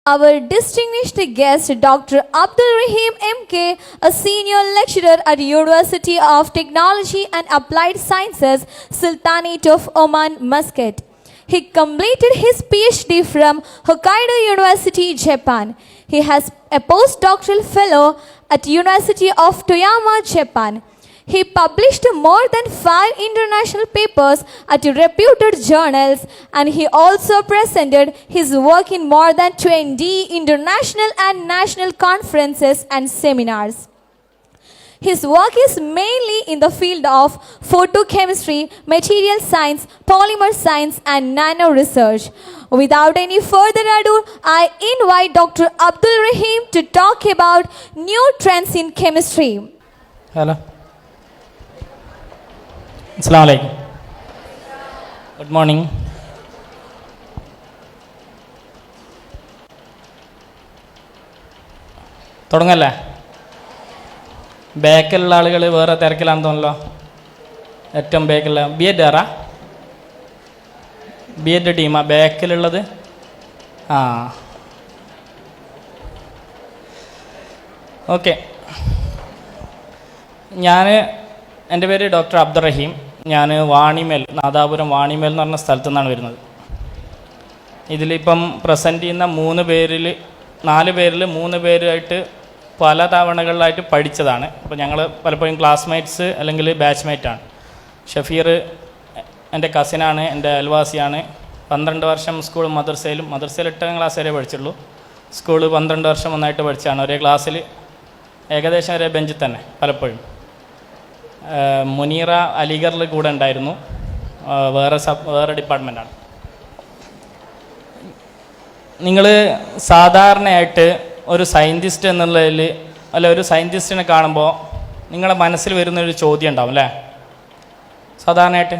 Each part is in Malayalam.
Our distinguished guest, Dr. Abdul Rahim MK, a senior lecturer at University of Technology and Applied Sciences, Sultanate of Oman, Muscat. He completed his PhD from Hokkaido University, Japan. He has a postdoctoral fellow at University of Toyama, Japan. He published more than 5 international papers at reputed journals, and he also presented his work in more than 20 international and national conferences and seminars. His work is mainly in the field of photochemistry, material science, polymer science, and nano research. Without any further ado, I invite Dr. Abdul Rahim to talk about new trends in chemistry. Hello. Assalamu alaikum. Good morning. തുടങ്ങല്ലേ? ബാക്കിലുള്ള ആളുകൾ വേറെ തിരക്കിലാണെന്ന് തോന്നല്ലോ. ഏറ്റവും ബാക്കിലുള്ള ബി.എഡ് ആറാ? ബി.എഡ് ടീമാ ബാക്കിലുള്ളത്? ആ ഓക്കെ. എൻ്റെ പേര് ഡോക്ടർ അബ്ദുൾ റഹീം. ഞാൻ വാണിമേൽ, നാദാപുരം വാണിമേൽ എന്ന് പറഞ്ഞ സ്ഥലത്തു നിന്നാണ് വരുന്നത്. ഇതിലിപ്പം പ്രസൻറ്റ് ചെയ്യുന്ന 4 പേരിൽ 3 പേരായിട്ട് പല തവണകളിലായിട്ട് പഠിച്ചതാണ്. അപ്പോൾ ഞങ്ങൾ പലപ്പോഴും ക്ലാസ്മേറ്റ്സ് അല്ലെങ്കിൽ ബാച്ച്മേറ്റാണ്. ഷഫീർ എൻ്റെ കസിനാണ്, എൻ്റെ അയൽവാസിയാണ്. 12 വർഷം സ്കൂളും മദ്രസയിൽ 8ാം ക്ലാസ് വരെ പഠിച്ചുള്ളൂ. സ്കൂൾ 12 വർഷം ഒന്നായിട്ട് പഠിച്ചാണ്. ഒരേ ക്ലാസ്സിൽ ഏകദേശം ഒരേ ബെഞ്ചിൽ തന്നെ. പലപ്പോഴും മുനീറ അലിഗറിൽ കൂടെ ഉണ്ടായിരുന്നു. വേറെ ഡിപ്പാർട്ട്മെൻറ്റാണ്. നിങ്ങൾ സാധാരണയായിട്ട് ഒരു സയൻറ്റിസ്റ്റ് എന്നുള്ളതിൽ ഒരു സയൻറ്റിസ്റ്റിനെ കാണുമ്പോൾ നിങ്ങളുടെ മനസ്സിൽ വരുന്നൊരു ചോദ്യം ഉണ്ടാവും അല്ലേ? സാധാരണയായിട്ട്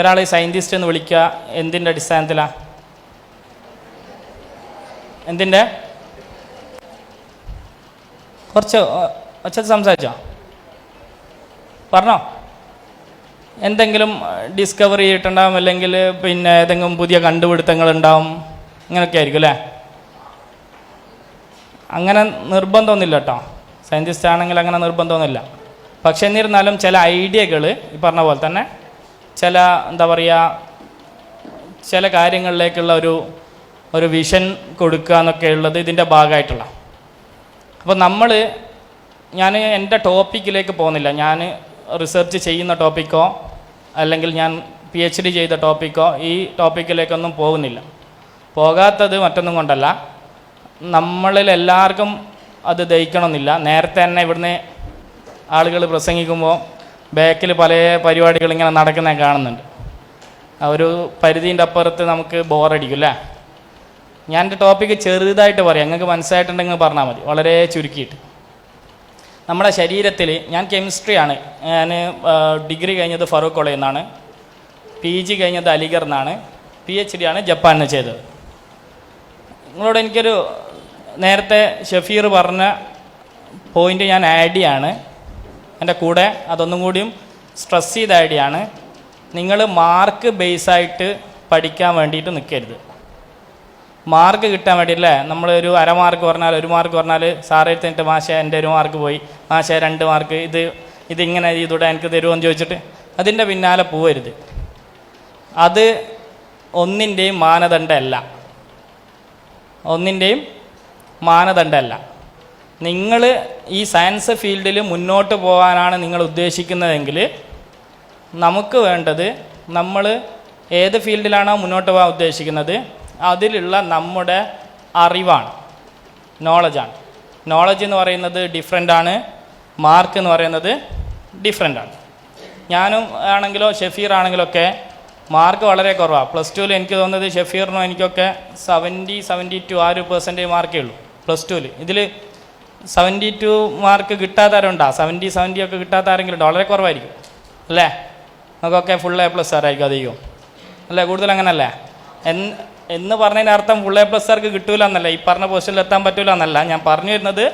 ഒരാളെ സയൻറ്റിസ്റ്റ് എന്ന് വിളിക്കുക എന്തിൻ്റെ അടിസ്ഥാനത്തിലാണ്? എന്തിൻ്റെ? കുറച്ച് ഒച്ചത് സംസാരിച്ചോ? പറഞ്ഞോ. എന്തെങ്കിലും ഡിസ്കവറി ചെയ്തിട്ടുണ്ടാവും, അല്ലെങ്കിൽ പിന്നെ ഏതെങ്കിലും പുതിയ കണ്ടുപിടുത്തങ്ങളുണ്ടാവും, ഇങ്ങനെയൊക്കെ ആയിരിക്കും അല്ലേ? അങ്ങനെ നിർബന്ധമൊന്നുമില്ല കേട്ടോ. സയൻറ്റിസ്റ്റ് ആണെങ്കിൽ അങ്ങനെ നിർബന്ധമൊന്നുമില്ല. പക്ഷെ എന്നിരുന്നാലും ചില ഐഡിയകൾ ഈ പറഞ്ഞ പോലെ തന്നെ ചില ചില കാര്യങ്ങളിലേക്കുള്ള ഒരു വിഷൻ കൊടുക്കുക എന്നൊക്കെ ഉള്ളത് ഇതിൻ്റെ ഭാഗമായിട്ടുള്ള. അപ്പോൾ ഞാൻ എൻ്റെ ടോപ്പിക്കിലേക്ക് പോകുന്നില്ല. ഞാൻ റിസർച്ച് ചെയ്യുന്ന ടോപ്പിക്കോ അല്ലെങ്കിൽ ഞാൻ PhD ചെയ്ത ടോപ്പിക്കോ ഈ ടോപ്പിക്കിലേക്കൊന്നും പോകുന്നില്ല. പോകാത്തത് മറ്റൊന്നും കൊണ്ടല്ല, നമ്മളിൽ എല്ലാവർക്കും അത് ദഹിക്കണമെന്നില്ല. നേരത്തെ തന്നെ ഇവിടുന്ന് ആളുകൾ പ്രസംഗിക്കുമ്പോൾ ബാക്കിൽ പല പരിപാടികൾ ഇങ്ങനെ നടക്കുന്നത് കാണുന്നുണ്ട്. ഒരു പരിധീൻ്റെ അപ്പുറത്ത് നമുക്ക് ബോറടിക്കും അല്ലേ? ഞാൻ എൻ്റെ ടോപ്പിക്ക് ചെറുതായിട്ട് പറയാം, നിങ്ങൾക്ക് മനസ്സിലായിട്ടുണ്ടെങ്കിൽ പറഞ്ഞാൽ മതി, വളരെ ചുരുക്കിയിട്ട്. നമ്മുടെ ശരീരത്തിൽ, ഞാൻ കെമിസ്ട്രിയാണ്. ഞാൻ ഡിഗ്രി കഴിഞ്ഞത് ഫറൂഖ് കോളേജിൽ നിന്നാണ്, PG കഴിഞ്ഞത് അലിഗറിൽ നിന്നാണ്, PhD ആണ് ജപ്പാനിൽ നിന്ന് ചെയ്തത്. നിങ്ങളോട് എനിക്കൊരു നേരത്തെ ഷഫീർ പറഞ്ഞ പോയിൻ്റ് ഞാൻ ആഡ് ചെയ്യാണ് എൻ്റെ കൂടെ. അതൊന്നും കൂടിയും സ്ട്രെസ് ചെയ്ത് ആഡ് ചെയ്യാണ്. നിങ്ങൾ മാർക്ക് ബേസായിട്ട് പഠിക്കാൻ വേണ്ടിയിട്ട് നിൽക്കരുത്. മാർക്ക് കിട്ടാൻ വേണ്ടിയില്ലേ, നമ്മൾ ഒരു അരമാർക്ക് പറഞ്ഞാൽ 1 മാർക്ക് പറഞ്ഞാൽ സാറ് എടുത്തിട്ട് മാഷ എൻ്റെ 1 മാർക്ക് പോയി, മാഷ 2 മാർക്ക്, ഇതിങ്ങനെ ചെയ്തൂടെ എനിക്ക് തരുമോ എന്ന് ചോദിച്ചിട്ട് അതിൻ്റെ പിന്നാലെ പോവരുത്. അത് ഒന്നിൻ്റെയും മാനദണ്ഡമല്ല. നിങ്ങൾ ഈ സയൻസ് ഫീൽഡിൽ മുന്നോട്ട് പോകാനാണ് നിങ്ങൾ ഉദ്ദേശിക്കുന്നതെങ്കിൽ നമുക്ക് വേണ്ടത്, നമ്മൾ ഏത് ഫീൽഡിലാണോ മുന്നോട്ട് പോകാൻ ഉദ്ദേശിക്കുന്നത് അതിലുള്ള നമ്മുടെ അറിവാണ്, നോളജാണ്. നോളജ് എന്ന് പറയുന്നത് ഡിഫറെൻ്റാണ്, മാർക്ക് എന്ന് പറയുന്നത് ഡിഫറെൻ്റാണ്. ഞാനും ആണെങ്കിലോ ഷഫീർ ആണെങ്കിലൊക്കെ മാർക്ക് വളരെ കുറവാണ്. +2 എനിക്ക് തോന്നുന്നത് ഷഫീറിനും എനിക്കൊക്കെ 70-72 ആ ഒരു % മാർക്കേ ഉള്ളൂ +2. ഇതിൽ 72 മാർക്ക് കിട്ടാത്തവരുണ്ടോ? 70 ഒക്കെ കിട്ടാത്ത ആരെങ്കിലും ഉണ്ടോ? വളരെ കുറവായിരിക്കും അല്ലേ? നമുക്കൊക്കെ ഫുൾ A+ ആയിരിക്കും അധികം അല്ലേ? കൂടുതൽ അങ്ങനല്ലേ? എന്ന് പറഞ്ഞതിന് അർത്ഥം ഫുൾ A+ കിട്ടൂല എന്നല്ല, ഈ പറഞ്ഞ പൊസിഷനിൽ എത്താൻ പറ്റൂല എന്നല്ല. ഞാൻ പറഞ്ഞു വരുന്നത്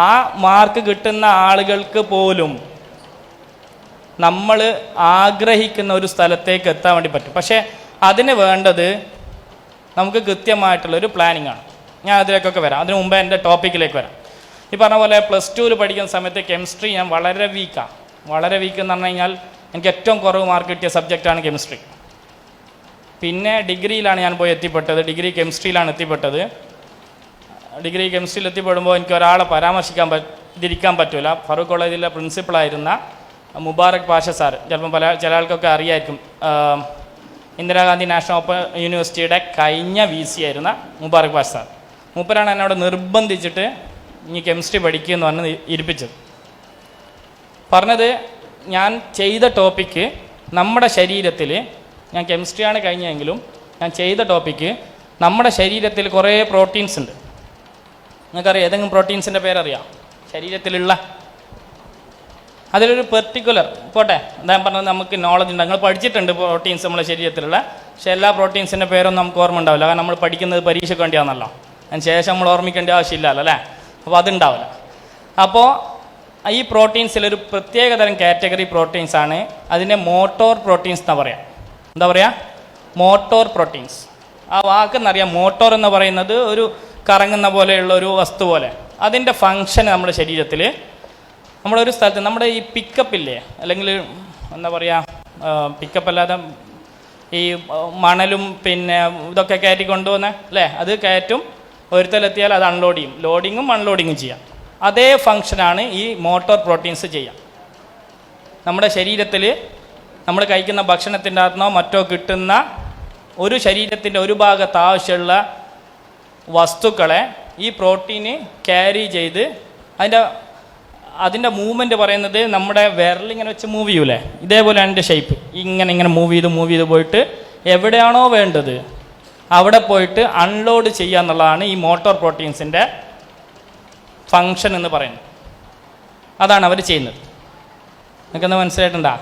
ആ മാർക്ക് കിട്ടുന്ന ആളുകൾക്ക് പോലും നമ്മൾ ആഗ്രഹിക്കുന്ന ഒരു സ്ഥലത്തേക്ക് എത്താൻ വേണ്ടി പറ്റും. പക്ഷേ അതിന് വേണ്ടത് നമുക്ക് കൃത്യമായിട്ടുള്ളൊരു പ്ലാനിങ് ആണ്. ഞാൻ അതിലേക്കൊക്കെ വരാം. അതിന് മുമ്പേ എൻ്റെ ടോപ്പിക്കിലേക്ക് വരാം. ഈ പറഞ്ഞ പോലെ +2 പഠിക്കുന്ന സമയത്ത് കെമിസ്ട്രി ഞാൻ വളരെ വീക്കാണ്. വളരെ വീക്ക് എന്ന് പറഞ്ഞു കഴിഞ്ഞാൽ എനിക്ക് ഏറ്റവും കുറവ് മാർക്ക് കിട്ടിയ സബ്ജക്റ്റാണ് കെമിസ്ട്രി. പിന്നെ ഡിഗ്രിയിലാണ് ഞാൻ പോയി എത്തിപ്പെട്ടത്. ഡിഗ്രി കെമിസ്ട്രിയിലാണ് എത്തിപ്പെട്ടത്. ഡിഗ്രി കെമിസ്ട്രിയിൽ എത്തിപ്പെടുമ്പോൾ എനിക്ക് ഒരാളെ പരാമർശിക്കാൻ പറ്റില്ല. ഫറൂഖ് കോളേജിലെ പ്രിൻസിപ്പളായിരുന്ന മുബാറക് പാഷ സാർ, ചിലപ്പം ചില ആൾക്കൊക്കെ അറിയായിരിക്കും. ഇന്ദിരാഗാന്ധി നാഷണൽ ഓപ്പൺ യൂണിവേഴ്സിറ്റിയുടെ കഴിഞ്ഞ VC ആയിരുന്ന മുബാറക് പാഷ സാർ. മൂപ്പരാണ് എന്നോട് നിർബന്ധിച്ചിട്ട് ഇനി കെമിസ്ട്രി പഠിക്കുമെന്ന് പറഞ്ഞ് ഇരിപ്പിച്ചത്. പറഞ്ഞത് ഞാൻ ചെയ്ത ടോപ്പിക്ക് നമ്മുടെ ശരീരത്തിൽ, ഞാൻ കെമിസ്ട്രിയാണ് കഴിഞ്ഞെങ്കിലും ഞാൻ ചെയ്ത ടോപ്പിക്ക് നമ്മുടെ ശരീരത്തിൽ കുറേ പ്രോട്ടീൻസ് ഉണ്ട്. നിങ്ങൾക്കറിയാം ഏതെങ്കിലും പ്രോട്ടീൻസിൻ്റെ പേരറിയാം ശരീരത്തിലുള്ള? അതിലൊരു പെർട്ടിക്കുലർ പോട്ടെ, ഞാൻ പറഞ്ഞത് നമുക്ക് നോളജ് ഉണ്ട്, നിങ്ങൾ പഠിച്ചിട്ടുണ്ട് പ്രോട്ടീൻസ് നമ്മുടെ ശരീരത്തിലുള്ള. പക്ഷേ എല്ലാ പ്രോട്ടീൻസിൻ്റെ പേരൊന്നും നമുക്ക് ഓർമ്മ ഉണ്ടാവില്ല. കാരണം നമ്മൾ പഠിക്കുന്നത് പരീക്ഷയ്ക്ക് വേണ്ടിയാണെന്നല്ലോ. അതിന് ശേഷം നമ്മൾ ഓർമ്മിക്കേണ്ട ആവശ്യമില്ലല്ലോ അല്ലേ? അപ്പോൾ അതുണ്ടാവില്ല. അപ്പോൾ ഈ പ്രോട്ടീൻസിലൊരു പ്രത്യേകതരം കാറ്റഗറി പ്രോട്ടീൻസാണ്. അതിനെ മോട്ടോർ പ്രോട്ടീൻസ് എന്നാണ് പറയാം. എന്താ പറയുക? Motor proteins. ആ വാക്കെന്നറിയാം. മോട്ടോർ എന്ന് പറയുന്നത് ഒരു കറങ്ങുന്ന പോലെയുള്ള ഒരു വസ്തു പോലെ. അതിൻ്റെ ഫങ്ഷൻ നമ്മുടെ ശരീരത്തിൽ, നമ്മളൊരു സ്ഥലത്ത് നമ്മുടെ ഈ പിക്കപ്പില്ലേ, അല്ലെങ്കിൽ എന്താ പറയുക, പിക്കപ്പ് അല്ലാതെ ഈ മണലും പിന്നെ ഇതൊക്കെ കയറ്റി കൊണ്ടുവന്ന അല്ലേ, അത് കയറ്റും. ഒരുത്തലെത്തിയാൽ അത് അൺലോഡ് ചെയ്യും. ലോഡിങ്ങും അൺലോഡിങ്ങും ചെയ്യാം. അതേ ഫങ്ഷനാണ് ഈ മോട്ടോർ പ്രോട്ടീൻസ് ചെയ്യാം. നമ്മുടെ ശരീരത്തിൽ നമ്മൾ കഴിക്കുന്ന ഭക്ഷണത്തിൻ്റെ അകത്തുനിന്നോ മറ്റോ കിട്ടുന്ന ഒരു ശരീരത്തിൻ്റെ ഒരു ഭാഗത്ത് ആവശ്യമുള്ള വസ്തുക്കളെ ഈ പ്രോട്ടീന് ക്യാരി ചെയ്ത് അതിൻ്റെ മൂവ്മെൻറ്റ് പറയുന്നത് നമ്മുടെ വിരലിങ്ങനെ വെച്ച് മൂവ് ചെയ്യൂലേ, ഇതേപോലെയാണ് എൻ്റെ ഷേപ്പ്. ഇങ്ങനെ മൂവ് ചെയ്ത് പോയിട്ട് എവിടെയാണോ വേണ്ടത് അവിടെ പോയിട്ട് അൺലോഡ് ചെയ്യുക എന്നുള്ളതാണ് ഈ മോട്ടോർ പ്രോട്ടീൻസിൻ്റെ ഫങ്ഷൻ എന്ന് പറയുന്നത്. അതാണ് അവർ ചെയ്യുന്നത്. നിങ്ങൾക്കെന്താ മനസ്സിലായിട്ടുണ്ടോ?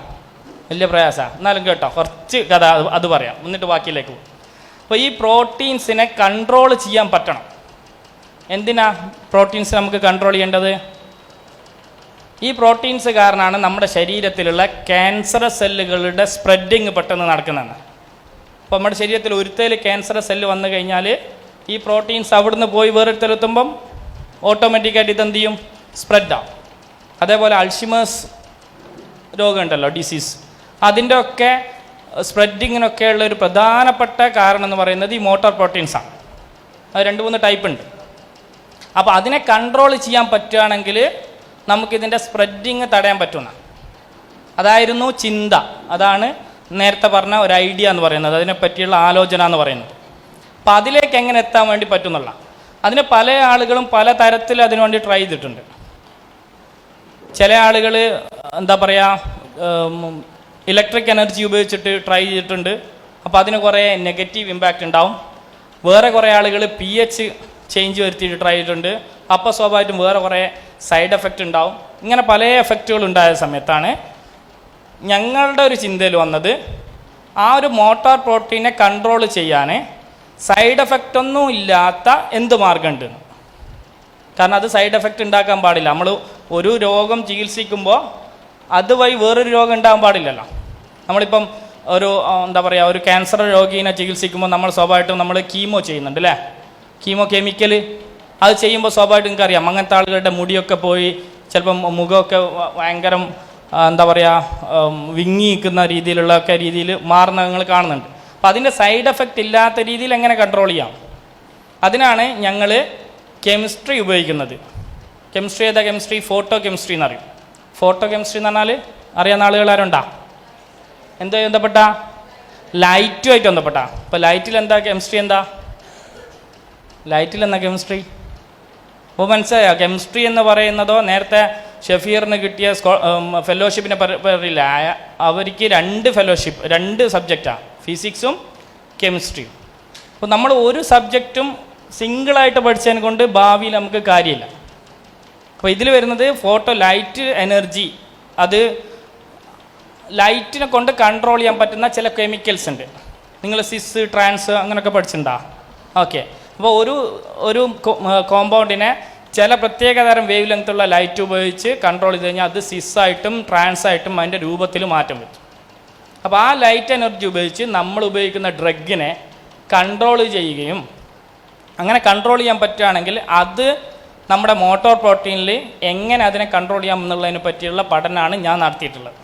വലിയ പ്രയാസമാണ്. എന്നാലും കേട്ടോ, കുറച്ച് കഥ അത് പറയാം, എന്നിട്ട് ബാക്കിയിലേക്ക് പോകും. അപ്പോൾ ഈ പ്രോട്ടീൻസിനെ കൺട്രോൾ ചെയ്യാൻ പറ്റണം. എന്തിനാ പ്രോട്ടീൻസ് നമുക്ക് കൺട്രോൾ ചെയ്യേണ്ടത്? ഈ പ്രോട്ടീൻസ് കാരണമാണ് നമ്മുടെ ശരീരത്തിലുള്ള ക്യാൻസറസ് സെല്ലുകളുടെ സ്പ്രെഡിങ് പെട്ടെന്ന് നടക്കുന്നതെന്ന്. അപ്പോൾ നമ്മുടെ ശരീരത്തിൽ ഒരുത്തേൽ ക്യാൻസറസ് സെല്ല് വന്നു കഴിഞ്ഞാൽ ഈ പ്രോട്ടീൻസ് അവിടുന്ന് പോയി വേറൊരുത്തലെത്തുമ്പം ഓട്ടോമാറ്റിക്കായിട്ട് ഇതെന്ത് ചെയ്യും? സ്പ്രെഡാവും. അതേപോലെ അൾഷിമേഴ്സ് രോഗമുണ്ടല്ലോ, ഡിസീസ്, അതിൻ്റെ ഒക്കെ സ്പ്രെഡിങ്ങിനൊക്കെ ഉള്ള ഒരു പ്രധാനപ്പെട്ട കാരണം എന്ന് പറയുന്നത് ഈ മോട്ടോർ പ്രോട്ടീൻസാണ്. അത് 2-3 ടൈപ്പ് ഉണ്ട്. അപ്പോൾ അതിനെ കൺട്രോൾ ചെയ്യാൻ പറ്റുകയാണെങ്കിൽ നമുക്കിതിൻ്റെ സ്പ്രെഡിങ് തടയാൻ പറ്റുന്ന, അതായിരുന്നു ചിന്ത. അതാണ് നേരത്തെ പറഞ്ഞ ഒരു ഐഡിയ എന്ന് പറയുന്നത്, അതിനെപ്പറ്റിയുള്ള ആലോചന എന്ന് പറയുന്നത്. അപ്പോൾ അതിലേക്ക് എങ്ങനെ എത്താൻ വേണ്ടി പറ്റുന്നുള്ള, അതിന് പല ആളുകളും പല തരത്തിൽ അതിനുവേണ്ടി ട്രൈ ചെയ്തിട്ടുണ്ട്. ചില ആളുകൾ എന്താ പറയുക, ഇലക്ട്രിക് എനർജി ഉപയോഗിച്ചിട്ട് ട്രൈ ചെയ്തിട്ടുണ്ട്. അപ്പോൾ അതിന് കുറേ നെഗറ്റീവ് ഇമ്പാക്റ്റ് ഉണ്ടാവും. വേറെ കുറേ ആളുകൾ pH ചേഞ്ച് വരുത്തിയിട്ട് ട്രൈ ചെയ്തിട്ടുണ്ട്. അപ്പോൾ സ്വാഭാവികമായിട്ടും വേറെ കുറേ സൈഡ് എഫക്റ്റ് ഉണ്ടാവും. ഇങ്ങനെ പല എഫക്റ്റുകൾ ഉണ്ടായ സമയത്താണ് ഞങ്ങളുടെ ഒരു ചിന്തയിൽ വന്നത്, ആ ഒരു മോട്ടോർ പ്രോട്ടീനെ കൺട്രോൾ ചെയ്യാൻ സൈഡ് എഫക്റ്റ് ഒന്നും ഇല്ലാത്ത എന്ത് മാർഗമുണ്ട്. കാരണം അത് സൈഡ് എഫക്റ്റ് ഉണ്ടാക്കാൻ പാടില്ല. നമ്മൾ ഒരു രോഗം ചികിത്സിക്കുമ്പോൾ അതുവഴി വേറൊരു രോഗം ഉണ്ടാകാൻ പാടില്ലല്ലോ. നമ്മളിപ്പം ഒരു എന്താ പറയുക, ഒരു ക്യാൻസർ രോഗീനെ ചികിത്സിക്കുമ്പോൾ നമ്മൾ സ്വാഭാവികമായിട്ടും നമ്മൾ കീമോ ചെയ്യുന്നുണ്ട് അല്ലേ, കീമോ കെമിക്കൽ. അത് ചെയ്യുമ്പോൾ സ്വാഭാവികമായിട്ടും നിങ്ങൾക്കറിയാം അങ്ങനത്തെ ആളുകളുടെ മുടിയൊക്കെ പോയി ചിലപ്പം മുഖമൊക്കെ ഭയങ്കര എന്താ പറയുക, വിങ്ങി നിൽക്കുന്ന രീതിയിൽ മാറുന്ന നിങ്ങൾ കാണുന്നുണ്ട്. അപ്പോൾ അതിൻ്റെ സൈഡ് എഫക്റ്റ് ഇല്ലാത്ത രീതിയിൽ എങ്ങനെ കൺട്രോൾ ചെയ്യാം, അതിനാണ് ഞങ്ങൾ കെമിസ്ട്രി ഉപയോഗിക്കുന്നത്. കെമിസ്ട്രി ഏതാ കെമിസ്ട്രി? ഫോട്ടോ കെമിസ്ട്രി എന്നറിയും. ഫോട്ടോ കെമിസ്ട്രി എന്ന് പറഞ്ഞാൽ അറിയാവുന്ന ആളുകൾ ആരുണ്ടാ? എന്തുമായി ബന്ധപ്പെട്ട? ലൈറ്റുമായിട്ട് ബന്ധപ്പെട്ട. ഇപ്പോൾ ലൈറ്റിൽ എന്താ കെമിസ്ട്രി? എന്താ ലൈറ്റിൽ എന്താ കെമിസ്ട്രി? അപ്പോൾ മനസ്സിലായോ? കെമിസ്ട്രി എന്ന് പറയുന്നതോ നേരത്തെ ഷെഫീറിന് കിട്ടിയ ഫെലോഷിപ്പിനെ പറയില്ല, അവർക്ക് 2 ഫെലോഷിപ്പ്, 2 സബ്ജക്റ്റാണ്, ഫിസിക്സും കെമിസ്ട്രിയും. അപ്പോൾ നമ്മൾ ഒരു സബ്ജക്റ്റും സിംഗിളായിട്ട് പഠിച്ചതിനെ കൊണ്ട് ഭാവിയിൽ നമുക്ക് കാര്യമില്ല. അപ്പോൾ ഇതിൽ വരുന്നത് ഫോട്ടോ ലൈറ്റ് എനർജി, അത് ലൈറ്റിനെ കൊണ്ട് കൺട്രോൾ ചെയ്യാൻ പറ്റുന്ന ചില കെമിക്കൽസ് ഉണ്ട്. നിങ്ങൾ സിസ്, ട്രാൻസ് അങ്ങനെയൊക്കെ പഠിച്ചിട്ടുണ്ടോ? ഓക്കെ. അപ്പോൾ ഒരു കോമ്പൗണ്ടിനെ ചില പ്രത്യേകതരം വേവ് ലെങ്ത്തുള്ള ലൈറ്റ് ഉപയോഗിച്ച് കൺട്രോൾ ചെയ്ത് കഴിഞ്ഞാൽ അത് സിസ്സായിട്ടും ട്രാൻസായിട്ടും അതിൻ്റെ രൂപത്തിൽ മാറ്റം പറ്റും. അപ്പോൾ ആ ലൈറ്റ് എനർജി ഉപയോഗിച്ച് നമ്മൾ ഉപയോഗിക്കുന്ന ഡ്രഗിനെ കൺട്രോൾ ചെയ്യുകയും അങ്ങനെ കൺട്രോൾ ചെയ്യാൻ പറ്റുകയാണെങ്കിൽ അത് നമ്മുടെ മോട്ടോർ പ്രോട്ടീനിൽ എങ്ങനെ അതിനെ കൺട്രോൾ ചെയ്യാം എന്നുള്ളതിനെ പറ്റിയുള്ള പഠനമാണ് ഞാൻ നടത്തിയിട്ടുള്ളത്.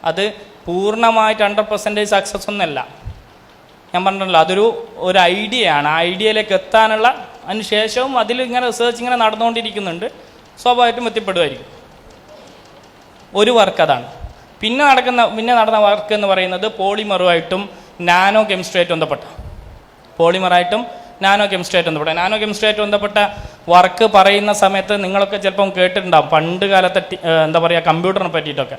അത് പൂർണ്ണമായിട്ട് 100% സക്സസ് ഒന്നുമല്ല. ഞാൻ പറഞ്ഞല്ലോ, അതൊരു ഐഡിയയാണ്. ആ ഐഡിയയിലേക്ക് എത്താനുള്ള അതിന് ശേഷവും അതിൽ ഇങ്ങനെ റിസർച്ച് ഇങ്ങനെ നടന്നുകൊണ്ടിരിക്കുന്നുണ്ട്. സ്വാഭാവികമായിട്ടും എത്തിപ്പെടുമായിരിക്കും. ഒരു വർക്ക് അതാണ്. പിന്നെ നടന്ന വർക്ക് എന്ന് പറയുന്നത് പോളിമറുമായിട്ടും നാനോ കെമിസ്ട്രിയായിട്ട് ബന്ധപ്പെട്ട നാനോ കെമിസ്ട്രിയായിട്ട് ബന്ധപ്പെട്ട വർക്ക് പറയുന്ന സമയത്ത് നിങ്ങളൊക്കെ ചിലപ്പം കേട്ടിട്ടുണ്ടാകും. പണ്ട് കാലത്തെ കമ്പ്യൂട്ടറിനെ പറ്റിയിട്ടൊക്കെ.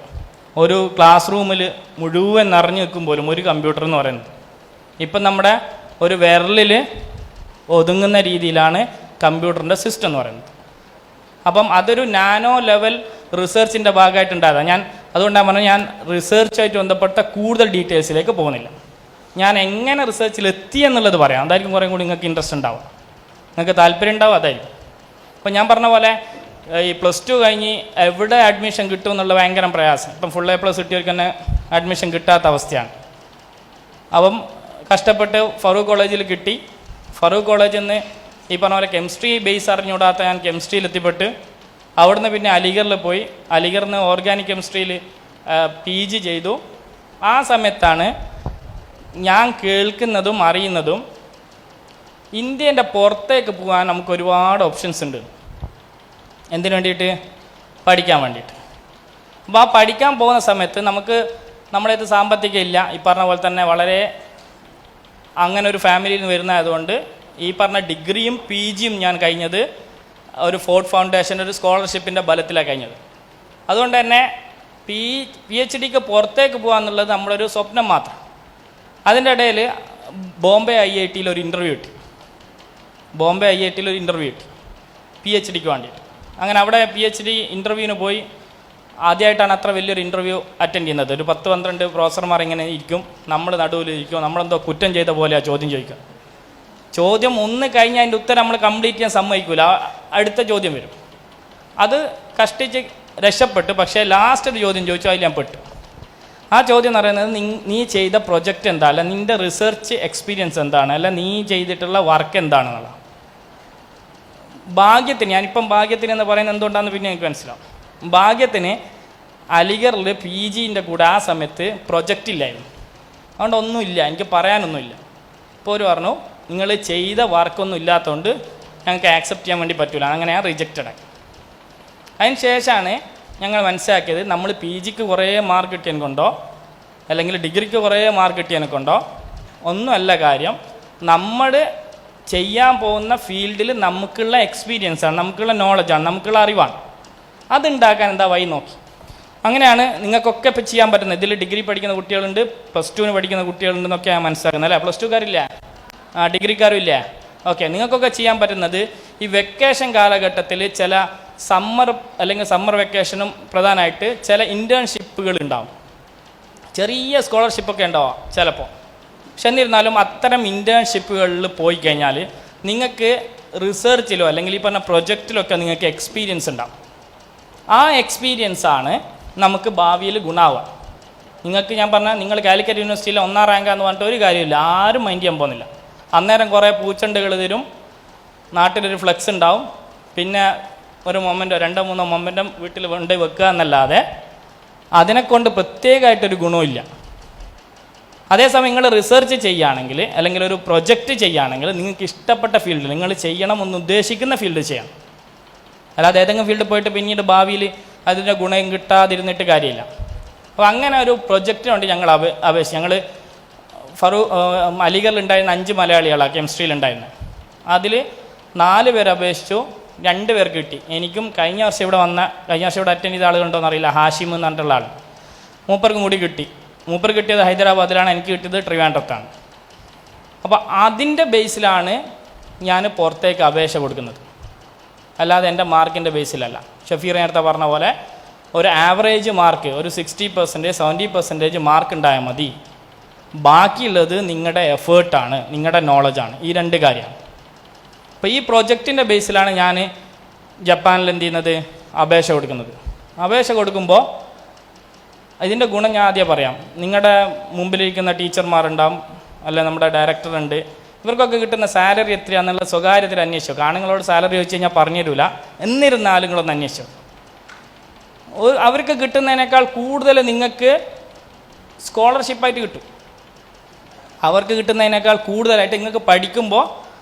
ഒരു ക്ലാസ് റൂമിൽ മുഴുവൻ നിറഞ്ഞു നിൽക്കും പോലും ഒരു കമ്പ്യൂട്ടർ എന്ന് പറയുന്നത്. ഇപ്പം നമ്മുടെ ഒരു വിരലിൽ ഒതുങ്ങുന്ന രീതിയിലാണ് കമ്പ്യൂട്ടറിൻ്റെ സിസ്റ്റം എന്ന് പറയുന്നത്. അപ്പം അതൊരു നാനോ ലെവൽ റിസർച്ചിൻ്റെ ഭാഗമായിട്ടുണ്ടായതാണ്. അതുകൊണ്ടാണ് പറഞ്ഞത്, ഞാൻ റിസർച്ചായിട്ട് ബന്ധപ്പെട്ട കൂടുതൽ ഡീറ്റെയിൽസിലേക്ക് പോകുന്നില്ല. ഞാൻ എങ്ങനെ റിസർച്ചിൽ എത്തി എന്നുള്ളത് പറയാം. അതായിരിക്കും കുറേ കൂടി നിങ്ങൾക്ക് ഇൻട്രസ്റ്റ് ഉണ്ടാവുക, നിങ്ങൾക്ക് താല്പര്യം ഉണ്ടാവും. അതായിരിക്കും. അപ്പോൾ ഞാൻ പറഞ്ഞ പോലെ ഈ +2 കഴിഞ്ഞ് എവിടെ അഡ്മിഷൻ കിട്ടും എന്നുള്ള ഭയങ്കര പ്രയാസം. ഇപ്പം ഫുൾ A+ കിട്ടിയവർക്ക് തന്നെ അഡ്മിഷൻ കിട്ടാത്ത അവസ്ഥയാണ്. അപ്പം കഷ്ടപ്പെട്ട് ഫറൂഖ് കോളേജിൽ കിട്ടി. ഫറൂഖ് കോളേജിൽ നിന്ന് ഈ പറഞ്ഞ പോലെ കെമിസ്ട്രി ബേസ് അറിഞ്ഞുകൂടാത്ത ഞാൻ കെമിസ്ട്രിയിൽ എത്തിപ്പെട്ട് അവിടുന്ന് പിന്നെ അലിഗറിൽ പോയി. അലിഗറിൽ നിന്ന് ഓർഗാനിക് കെമിസ്ട്രിയിൽ PG ചെയ്തു. ആ സമയത്താണ് ഞാൻ കേൾക്കുന്നതും അറിയുന്നതും ഇന്ത്യൻ്റെ പുറത്തേക്ക് പോകാൻ നമുക്ക് ഒരുപാട് ഓപ്ഷൻസ് ഉണ്ട്. എന്തിനു വേണ്ടിയിട്ട്? പഠിക്കാൻ വേണ്ടിയിട്ട്. അപ്പോൾ ആ പഠിക്കാൻ പോകുന്ന സമയത്ത് നമ്മുടെ അടുത്ത് സാമ്പത്തികം ഇല്ല. ഈ പറഞ്ഞ പോലെ തന്നെ വളരെ അങ്ങനെ ഒരു ഫാമിലിയിൽ നിന്ന് വരുന്നതായതുകൊണ്ട് ഈ പറഞ്ഞ ഡിഗ്രിയും PGയും ഞാൻ കഴിഞ്ഞത് ഒരു ഫോർട്ട് ഫൗണ്ടേഷൻ ഒരു സ്കോളർഷിപ്പിൻ്റെ ബലത്തിലാണ് കഴിഞ്ഞത്. അതുകൊണ്ട് തന്നെ PhDക്ക് പുറത്തേക്ക് പോകാമെന്നുള്ളത് നമ്മളൊരു സ്വപ്നം മാത്രം. അതിൻ്റെ ഇടയിൽ ബോംബെ IITയിൽ ഒരു ഇൻ്റർവ്യൂ കിട്ടി. PhDക്ക് വേണ്ടിയിട്ട്. അങ്ങനെ അവിടെ PhD ഇൻ്റർവ്യൂവിന് പോയി. ആദ്യമായിട്ടാണ് അത്ര വലിയൊരു ഇൻ്റർവ്യൂ അറ്റൻഡ് ചെയ്യുന്നത്. ഒരു 10-12 പ്രൊഫസർമാർ ഇങ്ങനെ ഇരിക്കും, നമ്മൾ നടുവിലിരിക്കും. നമ്മളെന്തോ കുറ്റം ചെയ്ത പോലെയാണ് ചോദ്യം ചോദിക്കുക. ചോദ്യം ഒന്ന് കഴിഞ്ഞ് അതിൻ്റെ ഉത്തരം നമ്മൾ കംപ്ലീറ്റ് ചെയ്യാൻ സമ്മതിക്കില്ല. അടുത്ത ചോദ്യം വരും. അത് കഷ്ടിച്ച് രക്ഷപ്പെട്ടു. പക്ഷേ ലാസ്റ്റ് ഒരു ചോദ്യം ചോദിച്ചു, അതിൽ ഞാൻ പെട്ടു. ആ ചോദ്യം എന്ന് പറയുന്നത്, നീ ചെയ്ത പ്രൊജക്റ്റ് എന്താ, അല്ല നിൻ്റെ റിസർച്ച് എക്സ്പീരിയൻസ് എന്താണ്, അല്ല നീ ചെയ്തിട്ടുള്ള വർക്ക് എന്താണെന്നുള്ള. ഭാഗ്യത്തിന്, ഞാനിപ്പം ഭാഗ്യത്തിന് എന്ന് പറയുന്നത് എന്തുകൊണ്ടാണെന്ന് പിന്നെ എനിക്ക് മനസ്സിലാവും. ഭാഗ്യത്തിന് അലിഗറിൽ PGൻ്റെ കൂടെ ആ സമയത്ത് പ്രൊജക്റ്റ് ഇല്ലായിരുന്നു. അതുകൊണ്ട് ഒന്നുമില്ല, എനിക്ക് പറയാനൊന്നുമില്ല. ഇപ്പോൾ ഒരു പറഞ്ഞു, നിങ്ങൾ ചെയ്ത വർക്കൊന്നും ഇല്ലാത്തതുകൊണ്ട് ഞങ്ങൾക്ക് ആക്സെപ്റ്റ് ചെയ്യാൻ വേണ്ടി പറ്റില്ല. അങ്ങനെ ഞാൻ റിജക്റ്റഡ് ആക്കി. അതിന് ശേഷമാണ് ഞങ്ങൾ മനസ്സിലാക്കിയത്, നമ്മൾ PGക്ക് കുറേ മാർക്ക് കിട്ടിയതിനെ കൊണ്ടോ അല്ലെങ്കിൽ ഡിഗ്രിക്ക് കുറേ മാർക്ക് കിട്ടിയതിനെ കൊണ്ടോ ഒന്നുമല്ല കാര്യം. നമ്മൾ ചെയ്യാൻ പോകുന്ന ഫീൽഡിൽ നമുക്കുള്ള എക്സ്പീരിയൻസാണ്, നമുക്കുള്ള നോളജാണ്, നമുക്കുള്ള അറിവാണ്. അതുണ്ടാക്കാൻ എന്താ വഴി നോക്കി. അങ്ങനെയാണ് നിങ്ങൾക്കൊക്കെ ഇപ്പോൾ ചെയ്യാൻ പറ്റുന്നത്. ഇതിൽ ഡിഗ്രി പഠിക്കുന്ന കുട്ടികളുണ്ട്, +2 പഠിക്കുന്ന കുട്ടികളുണ്ടെന്നൊക്കെ ഞാൻ മനസ്സിലാക്കുന്നത്. അല്ലേ, +2കാരില്ല, ഡിഗ്രിക്കാരും ഇല്ല. ഓക്കെ, നിങ്ങൾക്കൊക്കെ ചെയ്യാൻ പറ്റുന്നത് ഈ വെക്കേഷൻ കാലഘട്ടത്തിൽ ചില സമ്മർ വെക്കേഷനും പ്രധാനമായിട്ട് ചില ഇൻറ്റേൺഷിപ്പുകൾ ഉണ്ടാവും. ചെറിയ സ്കോളർഷിപ്പൊക്കെ ഉണ്ടാവാം ചിലപ്പോൾ. പക്ഷെ എന്നിരുന്നാലും അത്തരം ഇൻറ്റേൺഷിപ്പുകളിൽ പോയി കഴിഞ്ഞാൽ നിങ്ങൾക്ക് റിസർച്ചിലോ അല്ലെങ്കിൽ ഈ പറഞ്ഞ പ്രൊജക്റ്റിലൊക്കെ നിങ്ങൾക്ക് എക്സ്പീരിയൻസ് ഉണ്ടാവും. ആ എക്സ്പീരിയൻസാണ് നമുക്ക് ഭാവിയിൽ ഗുണമാവുക. നിങ്ങൾക്ക് ഞാൻ പറഞ്ഞാൽ, നിങ്ങൾ കാലിക്കറ്റ് യൂണിവേഴ്സിറ്റിയിൽ 1ാം റാങ്കാന്ന് പറഞ്ഞിട്ട് ഒരു കാര്യമില്ല, ആരും മൈൻഡ് ചെയ്യാൻ പോകുന്നില്ല. അന്നേരം കുറേ പൂച്ചെണ്ടുകൾ തരും, നാട്ടിലൊരു ഫ്ലെക്സ് ഉണ്ടാവും, പിന്നെ ഒരു മൊമെൻറ്റോ 2-3 മൊമെൻറ്റം വീട്ടിൽ കൊണ്ട് വെക്കുക എന്നല്ലാതെ അതിനെക്കൊണ്ട് പ്രത്യേകമായിട്ടൊരു ഗുണമില്ല. അതേസമയം നിങ്ങൾ റിസർച്ച് ചെയ്യുകയാണെങ്കിൽ അല്ലെങ്കിൽ ഒരു പ്രൊജക്റ്റ് ചെയ്യുകയാണെങ്കിൽ നിങ്ങൾക്ക് ഇഷ്ടപ്പെട്ട ഫീൽഡിൽ, നിങ്ങൾ ചെയ്യണമെന്ന് ഉദ്ദേശിക്കുന്ന ഫീൽഡ് ചെയ്യണം. അല്ലാതെ ഏതെങ്കിലും ഫീൽഡിൽ പോയിട്ട് പിന്നീട് ഭാവിയിൽ അതിൻ്റെ ഗുണം കിട്ടാതിരുന്നിട്ട് കാര്യമില്ല. അപ്പോൾ അങ്ങനെ ഒരു പ്രൊജക്റ്റിന് വേണ്ടി ഞങ്ങൾ അപേക്ഷിച്ചു. ഞങ്ങൾ അലിഗറിലുണ്ടായിരുന്ന 5 മലയാളികളാണ് കെമിസ്ട്രിയിലുണ്ടായിരുന്നത്. അതിൽ 4 പേർ അപേക്ഷിച്ചു, 2 പേർക്ക് കിട്ടി. എനിക്കും കഴിഞ്ഞ വർഷം ഇവിടെ അറ്റൻഡ് ചെയ്ത ആളുകളുണ്ടോയെന്ന് അറിയില്ല, ഹാഷിം എന്ന് പറഞ്ഞിട്ടുള്ള ആൾ, മൂപ്പർക്കും കൂടി കിട്ടി. മൂപ്പർ കിട്ടിയത് ഹൈദരാബാദിലാണ്, എനിക്ക് കിട്ടിയത് ട്രിവാൻഡ്രത്താണ്. അപ്പോൾ അതിൻ്റെ ബേസിലാണ് ഞാൻ പുറത്തേക്ക് അപേക്ഷ കൊടുക്കുന്നത്, അല്ലാതെ എൻ്റെ മാർക്കിൻ്റെ ബേസിലല്ല. ഷഫീർ നേരത്തെ പറഞ്ഞ പോലെ ഒരു ആവറേജ് മാർക്ക്, ഒരു 60%, 70% മാർക്ക് ഉണ്ടായാൽ മതി. ബാക്കിയുള്ളത് നിങ്ങളുടെ എഫേർട്ടാണ്, നിങ്ങളുടെ നോളജാണ്. ഈ 2 കാര്യമാണ്. അപ്പോൾ ഈ പ്രൊജക്റ്റിൻ്റെ ബേസിലാണ് ഞാൻ ജപ്പാനിൽ എന്ത് ചെയ്യുന്നത്, അപേക്ഷ കൊടുക്കുന്നത്. അപേക്ഷ കൊടുക്കുമ്പോൾ ഇതിൻ്റെ ഗുണം ഞാൻ ആദ്യം പറയാം. നിങ്ങളുടെ മുമ്പിലിരിക്കുന്ന ടീച്ചർമാരുണ്ടാവും, അല്ലെ നമ്മുടെ ഡയറക്ടറുണ്ട്, ഇവർക്കൊക്കെ കിട്ടുന്ന സാലറി എത്രയാണെന്നുള്ള സ്വകാര്യത്തിൽ അന്വേഷിച്ചു. ആണുങ്ങളോട് സാലറി ചോദിച്ചു കഴിഞ്ഞാൽ പറഞ്ഞു തരില്ല. എന്നിരുന്നാലും നിങ്ങളൊന്ന് അന്വേഷിച്ചു. അവർക്ക് കിട്ടുന്നതിനേക്കാൾ കൂടുതൽ നിങ്ങൾക്ക് സ്കോളർഷിപ്പായിട്ട് കിട്ടും. അവർക്ക് കിട്ടുന്നതിനേക്കാൾ കൂടുതലായിട്ട് നിങ്ങൾക്ക് പഠിക്കുമ്പോൾ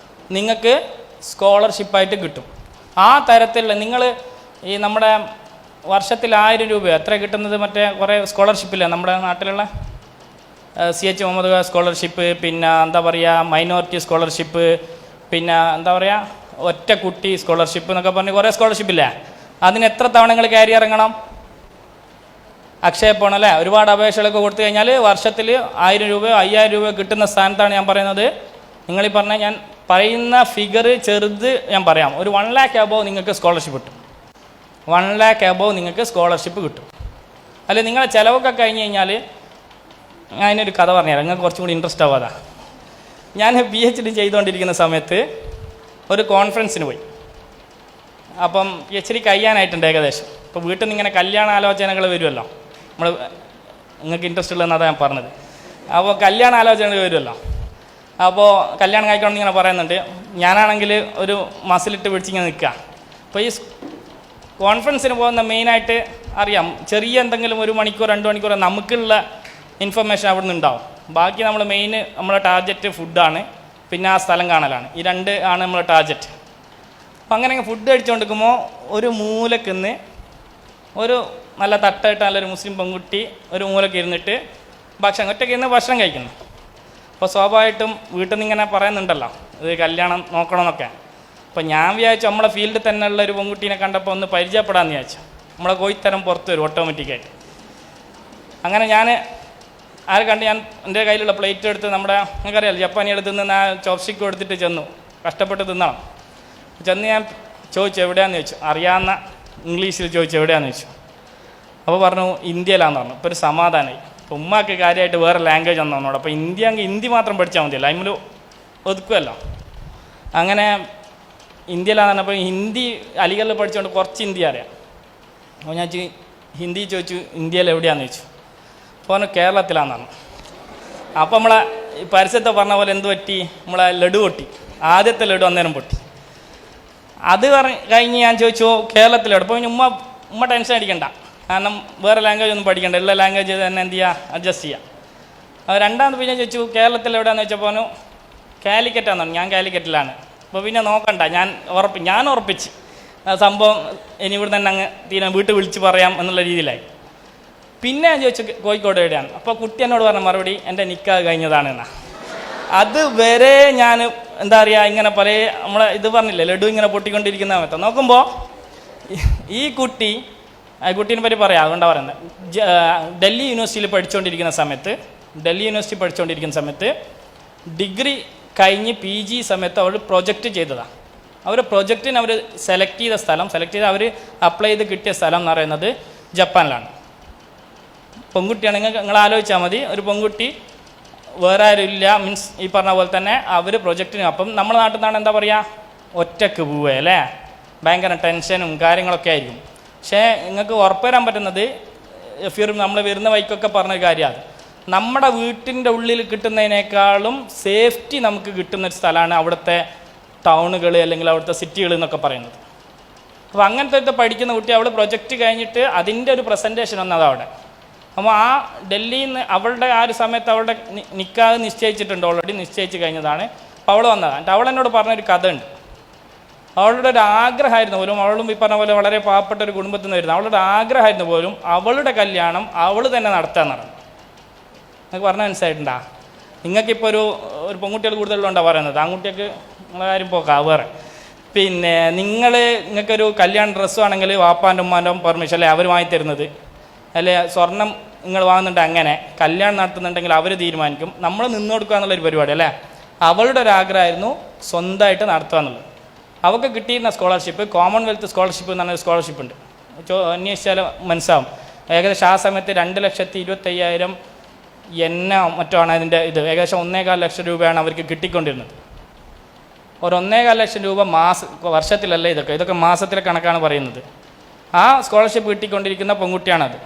നിങ്ങൾക്ക് സ്കോളർഷിപ്പായിട്ട് കിട്ടും. ആ തരത്തിലുള്ള നിങ്ങൾ ഈ നമ്മുടെ വർഷത്തിൽ 1000 രൂപ എത്ര കിട്ടുന്നത്? മറ്റേ കുറേ സ്കോളർഷിപ്പില്ല നമ്മുടെ നാട്ടിലുള്ള CH മുഹമ്മദ് സ്കോളർഷിപ്പ്, പിന്നെ എന്താ പറയുക മൈനോറിറ്റി സ്കോളർഷിപ്പ്, പിന്നെ എന്താ പറയുക ഒറ്റ കുട്ടി സ്കോളർഷിപ്പ് എന്നൊക്കെ പറഞ്ഞ് കുറേ സ്കോളർഷിപ്പില്ലേ? അതിന് എത്ര തവണ നിങ്ങൾ കയറി ഇറങ്ങണം? അക്ഷയ പോകണം അല്ലേ? ഒരുപാട് അപേക്ഷകളൊക്കെ കൊടുത്തു കഴിഞ്ഞാൽ വർഷത്തിൽ 1000 രൂപയോ 5000 രൂപയോ കിട്ടുന്ന സ്ഥാനത്താണ് ഞാൻ പറയുന്നത്. നിങ്ങളീ പറഞ്ഞ ഞാൻ പറയുന്ന ഫിഗർ ചെറുത് ഞാൻ പറയാം. ഒരു 1 lakh above നിങ്ങൾക്ക് സ്കോളർഷിപ്പ് കിട്ടും. 1 lakh above നിങ്ങൾക്ക് സ്കോളർഷിപ്പ് കിട്ടും. അല്ലെ നിങ്ങളെ ചിലവൊക്കെ കഴിഞ്ഞ് കഴിഞ്ഞാൽ ഞാൻ അതിനൊരു കഥ പറഞ്ഞുതരാം, നിങ്ങൾക്ക് കുറച്ചും കൂടി ഇൻട്രസ്റ്റ് ആവാതാ. ഞാൻ PhD ചെയ്തുകൊണ്ടിരിക്കുന്ന സമയത്ത് ഒരു കോൺഫറൻസിന് പോയി. അപ്പം PhD കഴിയാനായിട്ടുണ്ട് ഏകദേശം. ഇപ്പോൾ വീട്ടിൽ നിന്ന് ഇങ്ങനെ കല്യാണ ആലോചനകൾ വരുമല്ലോ, നമ്മൾ നിങ്ങൾക്ക് ഇൻട്രസ്റ്റ് ഉള്ളതെന്ന് അതാണ് ഞാൻ പറഞ്ഞത്. അപ്പോൾ കല്യാണ ആലോചനകൾ വരുമല്ലോ. അപ്പോൾ കല്യാണം കഴിക്കണമെന്ന് ഇങ്ങനെ പറയുന്നുണ്ട്. ഞാനാണെങ്കിൽ ഒരു മസിലിട്ട് പിടിച്ചിങ്ങനെ നിൽക്കുക. അപ്പോൾ ഈ കോൺഫറൻസിന് പോകുന്ന മെയിനായിട്ട് അറിയാം, ചെറിയ എന്തെങ്കിലും 1 മണിക്കൂർ 2 മണിക്കൂർ നമുക്കുള്ള ഇൻഫർമേഷൻ അവിടെ നിന്ന് ഉണ്ടാവും. ബാക്കി നമ്മൾ മെയിൻ നമ്മളെ ടാർഗറ്റ് ഫുഡാണ്, പിന്നെ ആ സ്ഥലം കാണലാണ്. ഈ 2 ആണ് നമ്മളെ ടാർഗറ്റ്. അപ്പം അങ്ങനെ ഫുഡ് കഴിച്ചുകൊണ്ടിരിക്കുമ്പോൾ ഒരു മൂലക്കുന്ന് ഒരു നല്ല തട്ടായിട്ട് നല്ലൊരു മുസ്ലിം പെൺകുട്ടി ഒരു മൂലക്ക് ഇരുന്നിട്ട് ഒറ്റയ്ക്ക് ഇരുന്ന് ഭക്ഷണം കഴിക്കുന്നു. അപ്പോൾ സ്വാഭാവികമായിട്ടും വീട്ടിൽ നിന്ന് ഇങ്ങനെ പറയുന്നുണ്ടല്ലോ ഇത് കല്യാണം നോക്കണമെന്നൊക്കെ. അപ്പോൾ ഞാൻ വിചാരിച്ചു നമ്മളെ ഫീൽഡിൽ തന്നെയുള്ള ഒരു പെൺകുട്ടീനെ കണ്ടപ്പോൾ ഒന്ന് പരിചയപ്പെടാമെന്ന് വിചാരിച്ചു. നമ്മളെ കോയിത്തരം പുറത്ത് വരും ഓട്ടോമാറ്റിക്കായിട്ട്. അങ്ങനെ ഞാൻ ആരെ കണ്ട് ഞാൻ എൻ്റെ കയ്യിലുള്ള പ്ലേറ്റ് എടുത്ത് നമ്മുടെ നിങ്ങൾക്കറിയാമല്ലോ ജപ്പാനികൾ തിന്നുന്ന ആ ചോപ്സ്റ്റിക്ക് എടുത്തിട്ട് ചെന്നു. കഷ്ടപ്പെട്ട് തിന്നണം. ചെന്ന് ഞാൻ ചോദിച്ചു എവിടെയാണെന്ന് ചോദിച്ചു. അറിയാവുന്ന ഇംഗ്ലീഷിൽ ചോദിച്ചു എവിടെയാണെന്ന് ചോദിച്ചു. അപ്പോൾ പറഞ്ഞു ഇന്ത്യയിലാണെന്ന് പറഞ്ഞു. ഇപ്പോൾ ഒരു സമാധാനമായി. അപ്പോൾ ഉമ്മാക്ക് കാര്യമായിട്ട് വേറെ ലാംഗ്വേജ് ഒന്നും തന്നോട്. അപ്പോൾ ഹിന്ദി മാത്രം പഠിച്ചാൽ മതിയല്ലോ, അതിൽ ഒതുക്കുമല്ലോ. അങ്ങനെ ഇന്ത്യയിലാണെന്ന് പറഞ്ഞപ്പോൾ ഹിന്ദി അലിഗഡിൽ പഠിച്ചുകൊണ്ട് കുറച്ച് ഹിന്ദി അറിയാം. അപ്പോൾ ഞാൻ ഹിന്ദി ചോദിച്ചു ഇന്ത്യയിൽ എവിടെയാണെന്ന് ചോദിച്ചു. അപ്പോൾ പറഞ്ഞു കേരളത്തിലാണെന്ന് പറഞ്ഞു. അപ്പോൾ നമ്മളെ പരസ്യത്തെ പറഞ്ഞ പോലെ എന്ത് പറ്റി, നമ്മളെ ലഡു പൊട്ടി. ആദ്യത്തെ ലഡു അന്നേരം പൊട്ടി. അത് കഴിഞ്ഞ് ഞാൻ ചോദിച്ചു കേരളത്തിലെവിടെ. അപ്പോൾ ഉമ്മ ടെൻഷൻ അടിക്കണ്ട, കാരണം വേറെ ലാംഗ്വേജ് ഒന്നും പഠിക്കണ്ട, ഉള്ള ലാംഗ്വേജ് തന്നെ എന്ത് ചെയ്യുക അഡ്ജസ്റ്റ് ചെയ്യുക. അത് രണ്ടാമത് പിന്നെ ചോദിച്ചു കേരളത്തിൽ എവിടെയാണെന്ന് വെച്ചപ്പോൾ കാലിക്കറ്റാന്ന് പറഞ്ഞു. ഞാൻ കാലിക്കറ്റിലാണ്. അപ്പോൾ പിന്നെ നോക്കണ്ട, ഞാൻ ഉറപ്പിച്ച് സംഭവം ഇനി ഇവിടെ തന്നെ അങ്ങ് വീട്ടിൽ വിളിച്ച് പറയാം എന്നുള്ള രീതിയിലായി. പിന്നെ ഞാൻ ചോദിച്ചു കോഴിക്കോട് എവിടെയാണ്. അപ്പോൾ കുട്ടി എന്നോട് പറഞ്ഞ മറുപടി എൻ്റെ നിക്കാഹ് കഴിഞ്ഞതാണെന്നാ. അതുവരെ ഞാൻ എന്താ പറയുക ഇങ്ങനെ പല നമ്മളെ ഇത് പറഞ്ഞില്ലേ ലഡു ഇങ്ങനെ പൊട്ടിക്കൊണ്ടിരിക്കുന്ന സമയത്ത് നോക്കുമ്പോൾ ഈ കുട്ടീനെ പറ്റി പറയാം, അതുകൊണ്ടാണ് പറയുന്നത്. ഡൽഹി യൂണിവേഴ്സിറ്റിയിൽ പഠിച്ചുകൊണ്ടിരിക്കുന്ന സമയത്ത് ഡിഗ്രി കഴിഞ്ഞ് PG സമയത്ത് അവർ പ്രൊജക്റ്റ് ചെയ്തതാണ്. അവർ പ്രൊജക്റ്റിന് അവർ സെലക്ട് ചെയ്ത് അവർ അപ്ലൈ ചെയ്ത് കിട്ടിയ സ്ഥലം എന്ന് പറയുന്നത് ജപ്പാനിലാണ്. പെൺകുട്ടിയാണെങ്കിൽ നിങ്ങൾ ആലോചിച്ചാൽ മതി, ഒരു പെൺകുട്ടി വേറെ ആരും ഇല്ല, മീൻസ് ഈ പറഞ്ഞ പോലെ തന്നെ അവർ പ്രൊജക്റ്റിന്. അപ്പം നമ്മുടെ നാട്ടിൽ നിന്നാണ് എന്താ പറയുക ഒറ്റക്ക് പോവുക അല്ലേ, ഭയങ്കര ടെൻഷനും കാര്യങ്ങളൊക്കെ ആയിരിക്കും. പക്ഷേ നിങ്ങൾക്ക് ഉറപ്പുവരാൻ പറ്റുന്നത് നമ്മൾ വരുന്ന വഴിക്കൊക്കെ പറഞ്ഞൊരു കാര്യമാണ്, നമ്മുടെ വീട്ടിൻ്റെ ഉള്ളിൽ കിട്ടുന്നതിനേക്കാളും സേഫ്റ്റി നമുക്ക് കിട്ടുന്നൊരു സ്ഥലമാണ് അവിടുത്തെ ടൗണുകൾ അല്ലെങ്കിൽ അവിടുത്തെ സിറ്റികൾ എന്നൊക്കെ പറയുന്നത്. അപ്പോൾ അങ്ങനത്തെ പഠിക്കുന്ന കുട്ടി അവൾ പ്രൊജക്റ്റ് കഴിഞ്ഞിട്ട് അതിൻ്റെ ഒരു പ്രസൻറ്റേഷൻ വന്നത് അവിടെ. അപ്പോൾ ആ ഡൽഹിയിൽ നിന്ന് അവളുടെ ആ ഒരു സമയത്ത് അവളുടെ നിക്കാഹ് നിശ്ചയിച്ചിട്ടുണ്ട്, ഓൾറെഡി നിശ്ചയിച്ച് കഴിഞ്ഞതാണ്. അപ്പോൾ അവൾ വന്നതാണ്. എന്നിട്ട് അവൾ എന്നോട് പറഞ്ഞൊരു കഥ ഉണ്ട്. അവളുടെ ഒരു ആഗ്രഹമായിരുന്നു പോലും, അവളും ഈ പറഞ്ഞ പോലെ വളരെ പാവപ്പെട്ട ഒരു കുടുംബത്തിൽ നിന്ന് വരുന്നത്, അവളുടെ ആഗ്രഹമായിരുന്നു പോലും അവളുടെ കല്യാണം അവൾ തന്നെ നടത്താൻ നടന്നു. നിങ്ങൾക്ക് പറഞ്ഞാൽ മനസ്സിലായിട്ടുണ്ടാ? നിങ്ങൾക്കിപ്പോൾ ഒരു പെൺകുട്ടികൾ കൂടുതലുണ്ടാണ് പറയുന്നത്, ആൺകുട്ടികൾക്ക് നിങ്ങളെ കാര്യം പോക്കാം വേറെ. പിന്നെ നിങ്ങൾക്കൊരു കല്യാണ ഡ്രസ്സ് ആണെങ്കിൽ വാപ്പാൻ്റെ ഉമ്മാൻ്റെ പെർമിഷൻ അല്ലേ അവർ വാങ്ങി തരുന്നത്, അല്ലെ സ്വർണം നിങ്ങൾ വാങ്ങുന്നുണ്ട്, അങ്ങനെ കല്യാണം നടത്തുന്നുണ്ടെങ്കിൽ അവർ തീരുമാനിക്കും, നമ്മൾ നിന്ന് കൊടുക്കുക എന്നുള്ളൊരു പരിപാടി അല്ലേ. അവളുടെ ഒരു ആഗ്രഹമായിരുന്നു സ്വന്തമായിട്ട് നടത്തുക എന്നുള്ളത്. അവൾക്ക് കിട്ടിയിരുന്ന സ്കോളർഷിപ്പ് കോമൺവെൽത്ത് സ്കോളർഷിപ്പ് എന്ന് പറഞ്ഞൊരു സ്കോളർഷിപ്പ് ഉണ്ട്, അന്വേഷിച്ചാൽ മനസ്സിലാവും. ഏകദേശം ആ സമയത്ത് 2,25,000 മറ്റോ ആണ് അതിൻ്റെ ഇത്. ഏകദേശം 1.25 ലക്ഷം രൂപയാണ് അവർക്ക് കിട്ടിക്കൊണ്ടിരുന്നത്. ഒരു 1.25 ലക്ഷം രൂപ വർഷത്തിലല്ല, ഇതൊക്കെ മാസത്തിലെ കണക്കാണ് പറയുന്നത്. ആ സ്കോളർഷിപ്പ് കിട്ടിക്കൊണ്ടിരിക്കുന്ന പെൺകുട്ടിയാണത്.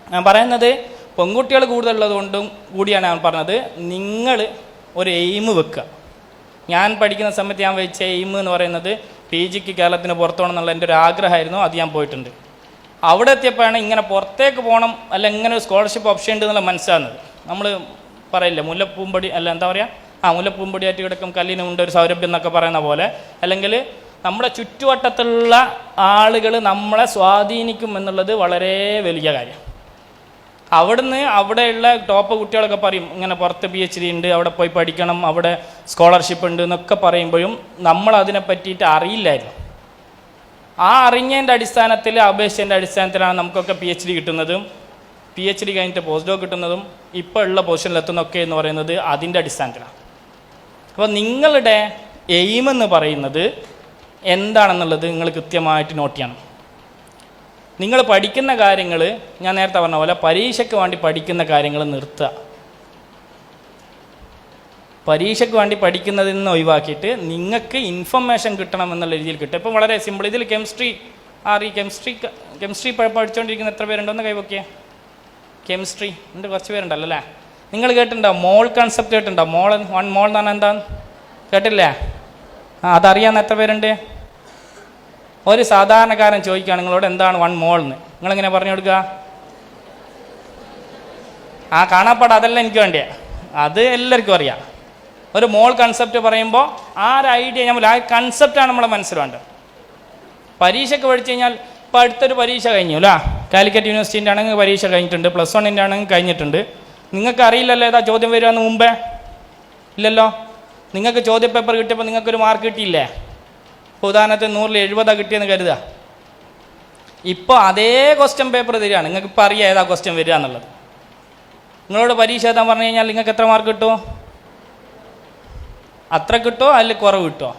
ഞാൻ പറയുന്നത് പെൺകുട്ടികൾ കൂടുതലുള്ളത് കൊണ്ടും കൂടിയാണ് ഞാൻ പറഞ്ഞത്, നിങ്ങൾ ഒരു എയിം വെക്കുക. ഞാൻ പഠിക്കുന്ന സമയത്ത് ഞാൻ വെച്ച എയിം എന്ന് പറയുന്നത് PGക്ക് കേരളത്തിന് പുറത്തു പോകണം എന്നുള്ള എൻ്റെ ഒരു ആഗ്രഹമായിരുന്നു. അത് ഞാൻ പോയിട്ടുണ്ട്. അവിടെ എത്തിയപ്പോഴാണ് ഇങ്ങനെ പുറത്തേക്ക് പോകണം അല്ല ഇങ്ങനെ ഒരു സ്കോളർഷിപ്പ് ഓപ്ഷൻ ഉണ്ട് എന്നുള്ള മനസ്സിലാകുന്നത്. നമ്മൾ പറയില്ല മുല്ലപ്പൂമ്പൊടി അല്ല എന്താ പറയുക മുല്ലപ്പൂമ്പൊടിയായിട്ട് കിടക്കും കല്ലിനുണ്ട് ഒരു സൗരഭ്യം എന്നൊക്കെ പറയുന്ന പോലെ, അല്ലെങ്കിൽ നമ്മുടെ ചുറ്റുവട്ടത്തുള്ള ആളുകൾ നമ്മളെ സ്വാധീനിക്കും എന്നുള്ളത് വളരെ വലിയ കാര്യം. അവിടുന്ന് അവിടെയുള്ള ടോപ്പ് കുട്ടികളൊക്കെ പറയും ഇങ്ങനെ പുറത്ത് PhD ഉണ്ട്, അവിടെ പോയി പഠിക്കണം, അവിടെ സ്കോളർഷിപ്പ് ഉണ്ട് എന്നൊക്കെ പറയുമ്പോഴും നമ്മൾ അതിനെ പറ്റിയിട്ട് അറിയില്ലായിരുന്നു. ആ അറിഞ്ഞതിൻ്റെ അടിസ്ഥാനത്തിൽ അപേക്ഷേൻ്റെ അടിസ്ഥാനത്തിലാണ് നമുക്കൊക്കെ PhD കിട്ടുന്നതും PhD കഴിഞ്ഞിട്ട് പോസ്റ്റ് ഡോക്ക് കിട്ടുന്നതും ഇപ്പോൾ ഉള്ള പൊസിഷനിലെത്തുന്നതൊക്കെ എന്ന് പറയുന്നത് അതിൻ്റെ അടിസ്ഥാനത്തിലാണ്. അപ്പോൾ നിങ്ങളുടെ എയിം എന്ന് പറയുന്നത് എന്താണെന്നുള്ളത് നിങ്ങൾ കൃത്യമായിട്ട് നോട്ട് ചെയ്യണം. നിങ്ങൾ പഠിക്കുന്ന കാര്യങ്ങൾ ഞാൻ നേരത്തെ പറഞ്ഞ പോലെ പരീക്ഷയ്ക്ക് വേണ്ടി പഠിക്കുന്ന കാര്യങ്ങൾ നിർത്തുക. പരീക്ഷയ്ക്ക് വേണ്ടി പഠിക്കുന്നതിൽ നിന്ന് ഒഴിവാക്കിയിട്ട് നിങ്ങൾക്ക് ഇൻഫർമേഷൻ കിട്ടണം എന്നുള്ള രീതിയിൽ കിട്ടും. ഇപ്പം വളരെ സിമ്പിൾ. ഇതിൽ കെമിസ്ട്രി പഠിച്ചുകൊണ്ടിരിക്കുന്ന എത്ര പേരുണ്ടോന്ന് കൈവക്കിയേ? കെമിസ്ട്രി ഉണ്ട്, കുറച്ച് പേരുണ്ടല്ലോ അല്ലേ? നിങ്ങൾ കേട്ടിട്ടുണ്ടോ മോൾ കൺസെപ്റ്റ്? കേട്ടിട്ടുണ്ടോ? മോൾ 1 മോൾ എന്ന് പറഞ്ഞാൽ എന്താന്ന് കേട്ടില്ലേ? അതറിയാവുന്ന എത്ര പേരുണ്ട്? ഒരു സാധാരണക്കാരൻ ചോദിക്കുകയാണ് നിങ്ങളോട് എന്താണ് 1 മോൾ എന്ന്, നിങ്ങളെങ്ങനെ പറഞ്ഞു കൊടുക്കുക? കാണാപ്പാട് അതല്ല എനിക്ക് വേണ്ടിയ, അത് എല്ലാവർക്കും അറിയാം. ഒരു മോൾ കൺസെപ്റ്റ് പറയുമ്പോൾ ആ ഒരു ഐഡിയ ആ കൺസെപ്റ്റാണ് നമ്മളെ മനസ്സിൽ വേണ്ടത്. പരീക്ഷയ്ക്ക് പഠിച്ചു കഴിഞ്ഞാൽ ഇപ്പോൾ അടുത്തൊരു പരീക്ഷ കഴിഞ്ഞു അല്ലേ? കാലിക്കറ്റ് യൂണിവേഴ്സിറ്റിൻ്റെ ആണെങ്കിൽ പരീക്ഷ കഴിഞ്ഞിട്ടുണ്ട്, +1 ആണെങ്കിൽ കഴിഞ്ഞിട്ടുണ്ട്. നിങ്ങൾക്ക് അറിയില്ലല്ലോ ഏതാ ചോദ്യം വരികയെന്ന് മുമ്പേ? ഇല്ലല്ലോ. നിങ്ങൾക്ക് ചോദ്യപേപ്പർ കിട്ടിയപ്പോൾ നിങ്ങൾക്കൊരു മാർക്ക് കിട്ടിയില്ലേ? ഇപ്പോൾ ഉദാഹരണത്തിന് 100-ൽ 70 കിട്ടിയെന്ന് കരുതുക. ഇപ്പോൾ അതേ ക്വസ്റ്റ്യൻ പേപ്പർ തരികയാണ്, നിങ്ങൾക്ക് ഇപ്പോൾ അറിയാം ഏതാ ക്വസ്റ്റ്യൻ വരിക എന്നുള്ളത്. നിങ്ങളോട് പരീക്ഷ എഴുതാൻ പറഞ്ഞു കഴിഞ്ഞാൽ നിങ്ങൾക്ക് എത്ര മാർക്ക് കിട്ടുമോ? അത്ര കിട്ടുമോ അതിൽ കുറവ് കിട്ടുമോ?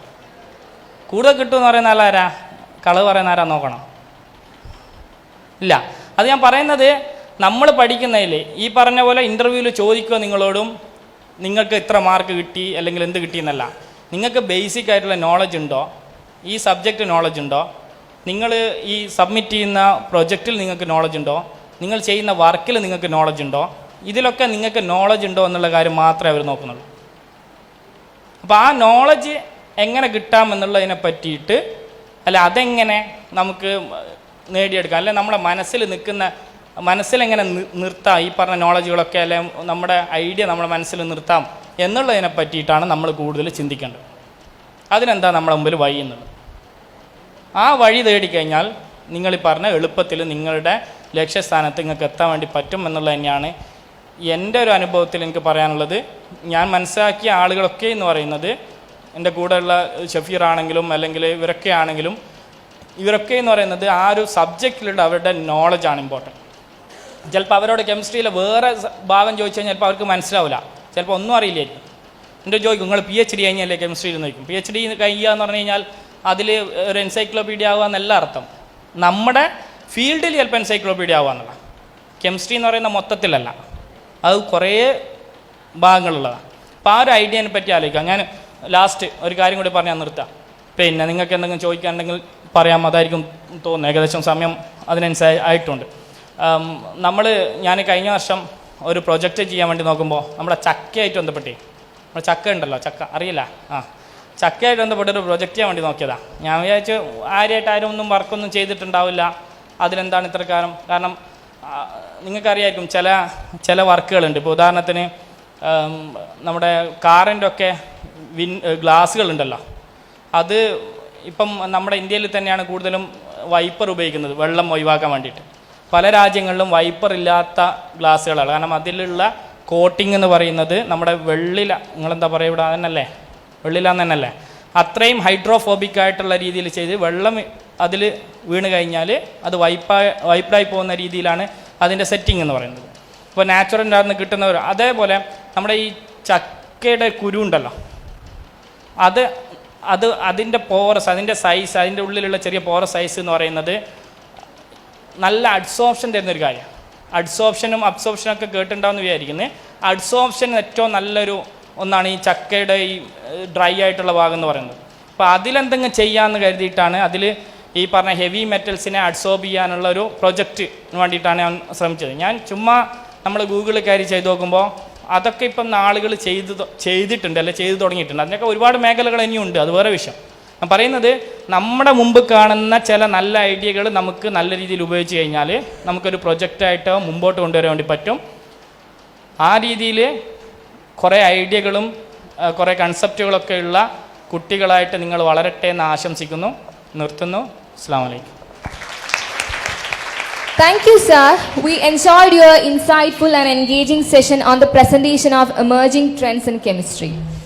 കൂടുതൽ കിട്ടുമെന്ന് പറയുന്ന ആളാരാ? കളവ് പറയുന്ന ആരാ നോക്കണം? ഇല്ല. അത് ഞാൻ പറയുന്നത് നമ്മൾ പഠിക്കുന്നതിൽ ഈ പറഞ്ഞ പോലെ ഇൻ്റർവ്യൂവിൽ ചോദിക്കുക നിങ്ങളോടും നിങ്ങൾക്ക് ഇത്ര മാർക്ക് കിട്ടി അല്ലെങ്കിൽ എന്ത് കിട്ടിയെന്നല്ല. നിങ്ങൾക്ക് ബേസിക് ആയിട്ടുള്ള നോളജ് ഉണ്ടോ? ഈ സബ്ജക്റ്റ് നോളജ് ഉണ്ടോ? നിങ്ങൾ ഈ സബ്മിറ്റ് ചെയ്യുന്ന പ്രൊജക്റ്റിൽ നിങ്ങൾക്ക് നോളജ് ഉണ്ടോ? നിങ്ങൾ ചെയ്യുന്ന വർക്കിൽ നിങ്ങൾക്ക് നോളജ് ഉണ്ടോ? ഇതിലൊക്കെ നിങ്ങൾക്ക് നോളജ് ഉണ്ടോ എന്നുള്ള കാര്യം മാത്രമേ അവർ നോക്കുന്നുള്ളൂ. അപ്പോൾ ആ നോളജ് എങ്ങനെ കിട്ടാം എന്നുള്ളതിനെ പറ്റിയിട്ട് അല്ല അതെങ്ങനെ നമുക്ക് നേടിയെടുക്കാം, അല്ലെ നമ്മുടെ മനസ്സിലെങ്ങനെ നിർത്താം ഈ പറഞ്ഞ നോളജുകളൊക്കെ, അല്ലെ നമ്മുടെ ഐഡിയ നമ്മുടെ മനസ്സിൽ നിർത്താം എന്നുള്ളതിനെ പറ്റിയിട്ടാണ് നമ്മൾ കൂടുതൽ ചിന്തിക്കേണ്ടത്. അതിനെന്താ നമ്മുടെ മുമ്പിൽ വഴി എന്നുള്ളത്. ആ വഴി തേടിക്കഴിഞ്ഞാൽ നിങ്ങൾ ഈ പറഞ്ഞ എളുപ്പത്തിൽ നിങ്ങളുടെ ലക്ഷ്യസ്ഥാനത്ത് നിങ്ങൾക്ക് എത്താൻ വേണ്ടി പറ്റും എന്നുള്ളത് തന്നെയാണ് എൻ്റെ ഒരു അനുഭവത്തിൽ എനിക്ക് പറയാനുള്ളത്. ഞാൻ മനസ്സിലാക്കിയ ആളുകളൊക്കെ എന്ന് പറയുന്നത് എൻ്റെ കൂടെയുള്ള ഷഫീർ ആണെങ്കിലും അല്ലെങ്കിൽ ഇവരൊക്കെ ആണെങ്കിലും ഇവരൊക്കെ എന്ന് പറയുന്നത് ആ ഒരു സബ്ജക്റ്റിലുള്ള അവരുടെ നോളജാണ് ഇമ്പോർട്ടൻറ്റ്. ചിലപ്പോൾ അവരോട് കെമിസ്ട്രിയിലെ വേറെ ഭാഗം ചോദിച്ചു കഴിഞ്ഞാൽ ചിലപ്പോൾ അവർക്ക് മനസ്സിലാവില്ല, ചിലപ്പോൾ ഒന്നും അറിയില്ലായിരിക്കും. എൻ്റെ ചോദിക്കും നിങ്ങൾ PhD കഴിഞ്ഞല്ലേ കെമിസ്ട്രിയിൽ നോക്കും. PhD കഴിയുക എന്ന് പറഞ്ഞു കഴിഞ്ഞാൽ അതിൽ ഒരു എൻസൈക്ലോപീഡിയ ആവുക എന്നല്ല അർത്ഥം. നമ്മുടെ ഫീൽഡിൽ ചിലപ്പോൾ എൻസൈക്ലോപീഡിയ ആവുക എന്നുള്ള. കെമിസ്ട്രി എന്ന് പറയുന്ന മൊത്തത്തിലല്ല, അത് കുറേ ഭാഗങ്ങളുള്ളതാണ്. അപ്പോൾ ആ ഒരു ഐഡിയനെ പറ്റി ആലോചിക്കാം. ഞാൻ ലാസ്റ്റ് ഒരു കാര്യം കൂടി പറഞ്ഞാൽ നിർത്താം. പിന്നെ നിങ്ങൾക്ക് എന്തെങ്കിലും ചോദിക്കാനുണ്ടെങ്കിൽ പറയാം, അതായിരിക്കും തോന്നുന്നു. ഏകദേശം സമയം അതിനനുസരിച്ച് ആയിട്ടുണ്ട്. ഞാൻ കഴിഞ്ഞ വർഷം ഒരു പ്രൊജക്റ്റ് ചെയ്യാൻ വേണ്ടി നോക്കുമ്പോൾ നമ്മുടെ ചക്കയായിട്ട് ബന്ധപ്പെട്ട്, നമ്മുടെ ചക്ക ഉണ്ടല്ലോ, ചക്ക അറിയില്ല, ചക്കയായിട്ട് ബന്ധപ്പെട്ടൊരു പ്രൊജക്റ്റ് ചെയ്യാൻ വേണ്ടി നോക്കിയതാണ്. ഞാൻ വിചാരിച്ചു ആരും ഒന്നും വർക്കൊന്നും ചെയ്തിട്ടുണ്ടാവില്ല, അതിലെന്താണ് ഇത്ര കാരണം നിങ്ങൾക്കറിയായിരിക്കും ചില വർക്കുകളുണ്ട്. ഇപ്പോൾ ഉദാഹരണത്തിന് നമ്മുടെ കാറിൻ്റെ ഒക്കെ ഗ്ലാസ്സുകളുണ്ടല്ലോ, അത് ഇപ്പം നമ്മുടെ ഇന്ത്യയിൽ തന്നെയാണ് കൂടുതലും വൈപ്പർ ഉപയോഗിക്കുന്നത് വെള്ളം ഒഴിവാക്കാൻ വേണ്ടിയിട്ട്. പല രാജ്യങ്ങളിലും വൈപ്പർ ഇല്ലാത്ത ഗ്ലാസ്സുകളാണ്. കാരണം അതിലുള്ള കോട്ടിംഗ് എന്ന് പറയുന്നത് നമ്മുടെ വെള്ളില, നിങ്ങളെന്താ പറയുക ഇവിടെ തന്നെയല്ലേ, വെള്ളിലാന്ന് തന്നെയല്ലേ, അത്രയും ഹൈഡ്രോഫോബിക് ആയിട്ടുള്ള രീതിയിൽ ചെയ്ത് വെള്ളം അതിൽ വീണ് കഴിഞ്ഞാൽ അത് വൈപ്ഡായി പോകുന്ന രീതിയിലാണ് അതിൻ്റെ സെറ്റിംഗ് എന്ന് പറയുന്നത്. ഇപ്പോൾ നാച്ചുറൽ ആർന്ന് കിട്ടുന്നവർ അതേപോലെ നമ്മുടെ ഈ ചക്കയുടെ കുരു ഉണ്ടല്ലോ, അതിൻ്റെ പോറസ്, അതിൻ്റെ സൈസ്, അതിൻ്റെ ഉള്ളിലുള്ള ചെറിയ പോറസ് സൈസ് എന്ന് പറയുന്നത് നല്ല അഡ്സോപ്ഷൻ തരുന്നൊരു കാര്യമാണ്. അഡ്സോപ്ഷനും അബ്സോപ്ഷനൊക്കെ കേട്ടിട്ടുണ്ടാവുമെന്ന് വിചാരിക്കുന്നത്. അഡ്സോപ്ഷൻ ഏറ്റവും നല്ലൊരു ഒന്നാണ് ഈ ചക്കയുടെ ഈ ഡ്രൈ ആയിട്ടുള്ള ഭാഗം എന്ന് പറയുന്നത്. അപ്പോൾ അതിലെന്തെങ്കിലും ചെയ്യാമെന്ന് കരുതിയിട്ടാണ് അതിൽ ഈ പറഞ്ഞ ഹെവി മെറ്റൽസിനെ അഡ്സോർബ് ചെയ്യാനുള്ള ഒരു പ്രൊജക്റ്റിന് വേണ്ടിയിട്ടാണ് ഞാൻ ശ്രമിച്ചത്. ഞാൻ ചുമ്മാ നമ്മൾ ഗൂഗിളിൽ കയറി ചെയ്ത് നോക്കുമ്പോൾ അതൊക്കെ ഇപ്പം ആളുകൾ ചെയ്തിട്ടുണ്ട്, അല്ലെ ചെയ്തു തുടങ്ങിയിട്ടുണ്ട്. അതിനൊക്കെ ഒരുപാട് മേഖലകൾ ഇനിയുണ്ട്, അത് വേറെ വിഷയം. ഞാൻ പറയുന്നത് നമ്മുടെ മുമ്പ് കാണുന്ന ചില നല്ല ഐഡിയകൾ നമുക്ക് നല്ല രീതിയിൽ ഉപയോഗിച്ച് കഴിഞ്ഞാൽ നമുക്കൊരു പ്രൊജക്റ്റായിട്ട് മുമ്പോട്ട് കൊണ്ടുവരാൻ വേണ്ടി പറ്റും. ആ രീതിയിൽ കുറേ ഐഡിയകളും കുറേ കൺസെപ്റ്റുകളൊക്കെ ഉള്ള കുട്ടികളായിട്ട് നിങ്ങൾ വളരട്ടെ എന്ന് ആശംസിക്കുന്നു. നിർത്തുന്നു. അസ്സലാമു അലൈക്കും. Thank you, sir. We enjoyed your insightful and engaging session on the presentation of emerging trends in chemistry.